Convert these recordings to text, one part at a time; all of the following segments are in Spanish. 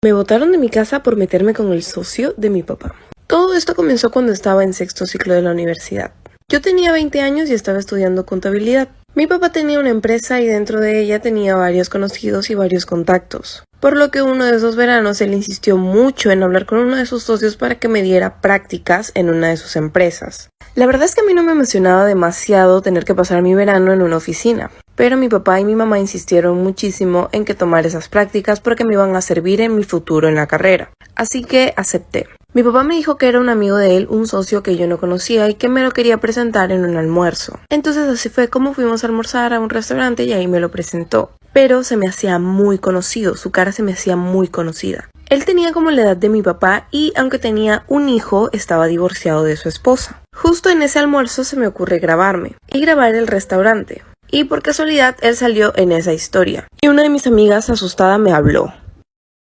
Me botaron de mi casa por meterme con el socio de mi papá. Todo esto comenzó cuando estaba en sexto ciclo de la universidad. Yo tenía 20 años y estaba estudiando contabilidad. Mi papá tenía una empresa y dentro de ella tenía varios conocidos y varios contactos. Por lo que uno de esos veranos él insistió mucho en hablar con uno de sus socios para que me diera prácticas en una de sus empresas. La verdad es que a mí no me emocionaba demasiado tener que pasar mi verano en una oficina, pero mi papá y mi mamá insistieron muchísimo en que tomara esas prácticas porque me iban a servir en mi futuro en la carrera. Así que acepté. Mi papá me dijo que era un amigo de él, un socio que yo no conocía y que me lo quería presentar en un almuerzo. Entonces así fue como fuimos a almorzar a un restaurante y ahí me lo presentó. Pero se me hacía muy conocido, su cara se me hacía muy conocida. Él tenía como la edad de mi papá y aunque tenía un hijo, estaba divorciado de su esposa. Justo en ese almuerzo se me ocurre grabarme y grabar el restaurante. Y por casualidad él salió en esa historia. Y una de mis amigas asustada me habló.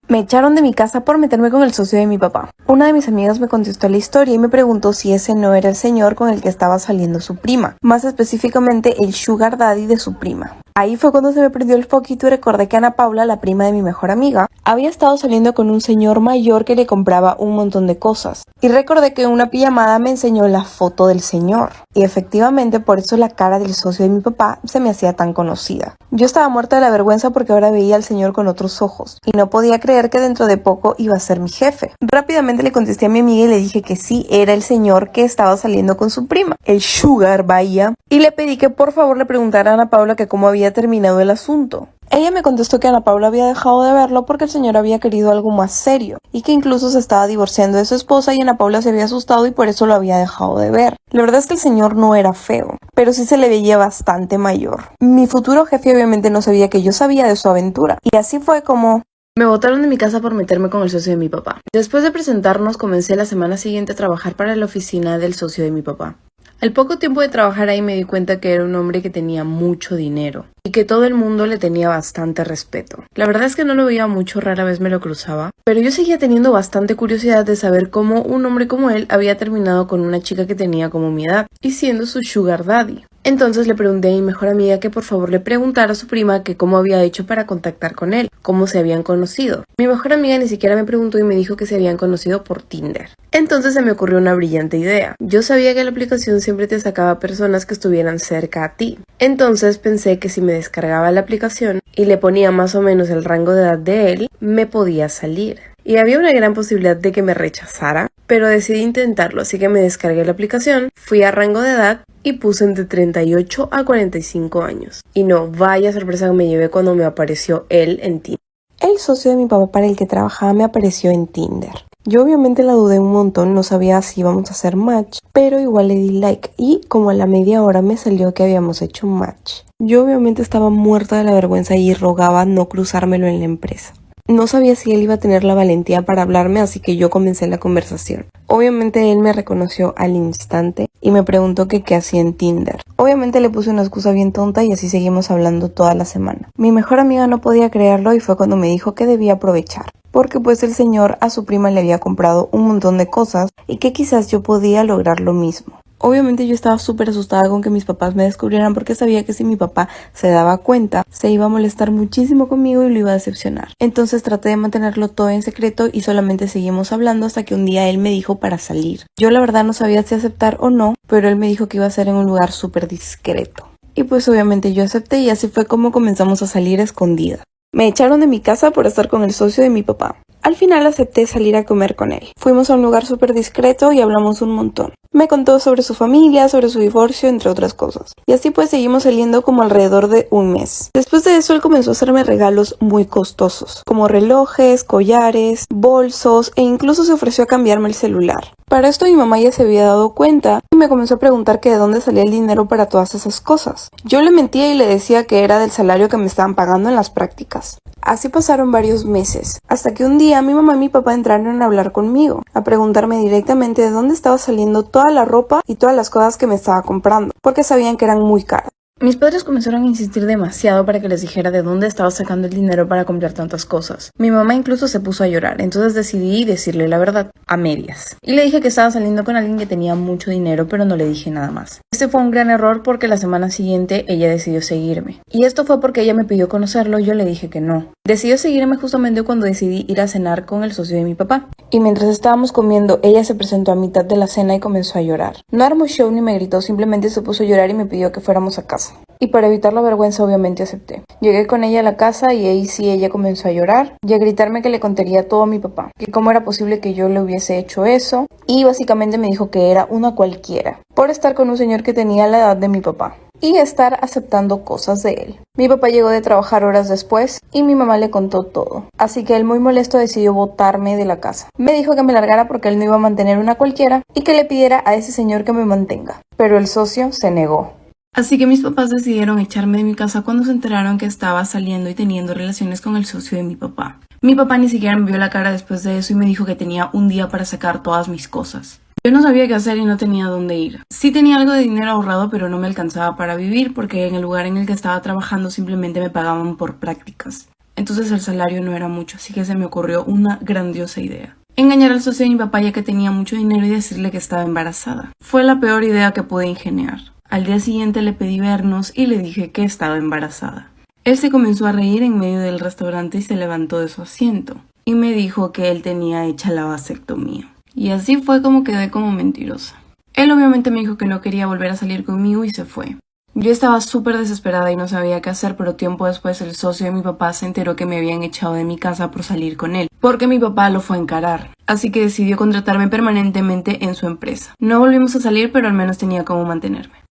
Me echaron de mi casa por meterme con el socio de mi papá. Una de mis amigas me contestó la historia y me preguntó si ese no era el señor con el que estaba saliendo su prima, más específicamente el sugar daddy de su prima. Ahí fue cuando se me prendió el foquito y recordé que Ana Paula, la prima de mi mejor amiga, había estado saliendo con un señor mayor que le compraba un montón de cosas. Y recordé que en una pijamada me enseñó la foto del señor. Y efectivamente por eso la cara del socio de mi papá se me hacía tan conocida. Yo estaba muerta de la vergüenza porque ahora veía al señor con otros ojos. Y no podía creer que dentro de poco iba a ser mi jefe. Rápidamente le contesté a mi amiga y le dije que sí, era el señor que estaba saliendo con su prima, el Sugar Bahía. Y le pedí que por favor le preguntara a Ana Paula que cómo había terminado el asunto. Ella me contestó que Ana Paula había dejado de verlo porque el señor había querido algo más serio y que incluso se estaba divorciando de su esposa y Ana Paula se había asustado y por eso lo había dejado de ver. La verdad es que el señor no era feo, pero sí se le veía bastante mayor. Mi futuro jefe obviamente no sabía que yo sabía de su aventura y así fue como me botaron de mi casa por meterme con el socio de mi papá. Después de presentarnos, comencé la semana siguiente a trabajar para la oficina del socio de mi papá. Al poco tiempo de trabajar ahí me di cuenta que era un hombre que tenía mucho dinero y que todo el mundo le tenía bastante respeto. La verdad es que no lo veía mucho, rara vez me lo cruzaba, pero yo seguía teniendo bastante curiosidad de saber cómo un hombre como él había terminado con una chica que tenía como mi edad y siendo su sugar daddy. Entonces le pregunté a mi mejor amiga que por favor le preguntara a su prima que cómo había hecho para contactar con él, cómo se habían conocido. Mi mejor amiga ni siquiera me preguntó y me dijo que se habían conocido por Tinder. Entonces se me ocurrió una brillante idea. Yo sabía que la aplicación siempre te sacaba personas que estuvieran cerca a ti. Entonces pensé que si me descargaba la aplicación y le ponía más o menos el rango de edad de él, me podía salir. Y había una gran posibilidad de que me rechazara, pero decidí intentarlo, así que me descargué la aplicación, fui a rango de edad y puse entre 38 a 45 años. Y no, vaya sorpresa que me llevé cuando me apareció él en Tinder. El socio de mi papá para el que trabajaba me apareció en Tinder. Yo obviamente la dudé un montón, no sabía si íbamos a hacer match, pero igual le di like y como a la media hora me salió que habíamos hecho match. Yo obviamente estaba muerta de la vergüenza y rogaba no cruzármelo en la empresa. No sabía si él iba a tener la valentía para hablarme, así que yo comencé la conversación. Obviamente él me reconoció al instante y me preguntó que qué hacía en Tinder. Obviamente le puse una excusa bien tonta y así seguimos hablando toda la semana. Mi mejor amiga no podía creerlo y fue cuando me dijo que debía aprovechar, porque pues el señor a su prima le había comprado un montón de cosas y que quizás yo podía lograr lo mismo. Obviamente yo estaba súper asustada con que mis papás me descubrieran porque sabía que si mi papá se daba cuenta, se iba a molestar muchísimo conmigo y lo iba a decepcionar. Entonces traté de mantenerlo todo en secreto y solamente seguimos hablando hasta que un día él me dijo para salir. Yo la verdad no sabía si aceptar o no, pero él me dijo que iba a ser en un lugar súper discreto. Y pues obviamente yo acepté y así fue como comenzamos a salir a escondidas. Me echaron de mi casa por estar con el socio de mi papá. Al final acepté salir a comer con él. Fuimos a un lugar súper discreto y hablamos un montón. Me contó sobre su familia, sobre su divorcio, entre otras cosas. Y así pues seguimos saliendo como alrededor de un mes. Después de eso él comenzó a hacerme regalos muy costosos, como relojes, collares, bolsos e incluso se ofreció a cambiarme el celular. Para esto mi mamá ya se había dado cuenta y me comenzó a preguntar que de dónde salía el dinero para todas esas cosas. Yo le mentía y le decía que era del salario que me estaban pagando en las prácticas. Así pasaron varios meses, hasta que un día mi mamá y mi papá entraron a hablar conmigo, a preguntarme directamente de dónde estaba saliendo toda la ropa y todas las cosas que me estaba comprando, porque sabían que eran muy caras. Mis padres comenzaron a insistir demasiado para que les dijera de dónde estaba sacando el dinero para comprar tantas cosas. Mi mamá incluso se puso a llorar, entonces decidí decirle la verdad, a medias. Y le dije que estaba saliendo con alguien que tenía mucho dinero, pero no le dije nada más. Este fue un gran error porque la semana siguiente ella decidió seguirme. Y esto fue porque ella me pidió conocerlo y yo le dije que no. Decidió seguirme justamente cuando decidí ir a cenar con el socio de mi papá. Y mientras estábamos comiendo, ella se presentó a mitad de la cena y comenzó a llorar. No armó show ni me gritó, simplemente se puso a llorar y me pidió que fuéramos a casa. Y para evitar la vergüenza obviamente acepté. Llegué con ella a la casa y ahí sí ella comenzó a llorar y a gritarme que le contaría todo a mi papá, que cómo era posible que yo le hubiese hecho eso, y básicamente me dijo que era una cualquiera por estar con un señor que tenía la edad de mi papá y estar aceptando cosas de él. Mi papá llegó de trabajar horas después y mi mamá le contó todo, así que él muy molesto decidió botarme de la casa. Me dijo que me largara porque él no iba a mantener una cualquiera y que le pidiera a ese señor que me mantenga, pero el socio se negó. Así que mis papás decidieron echarme de mi casa cuando se enteraron que estaba saliendo y teniendo relaciones con el socio de mi papá. Mi papá ni siquiera me vio la cara después de eso y me dijo que tenía un día para sacar todas mis cosas. Yo no sabía qué hacer y no tenía dónde ir. Sí tenía algo de dinero ahorrado, pero no me alcanzaba para vivir porque en el lugar en el que estaba trabajando simplemente me pagaban por prácticas. Entonces el salario no era mucho, así que se me ocurrió una grandiosa idea. Engañar al socio de mi papá ya que tenía mucho dinero y decirle que estaba embarazada. Fue la peor idea que pude ingeniar. Al día siguiente le pedí vernos y le dije que estaba embarazada. Él se comenzó a reír en medio del restaurante y se levantó de su asiento. Y me dijo que él tenía hecha la vasectomía. Y así fue como quedé como mentirosa. Él obviamente me dijo que no quería volver a salir conmigo y se fue. Yo estaba súper desesperada y no sabía qué hacer, pero tiempo después el socio de mi papá se enteró que me habían echado de mi casa por salir con él, porque mi papá lo fue a encarar. Así que decidió contratarme permanentemente en su empresa. No volvimos a salir, pero al menos tenía cómo mantenerme.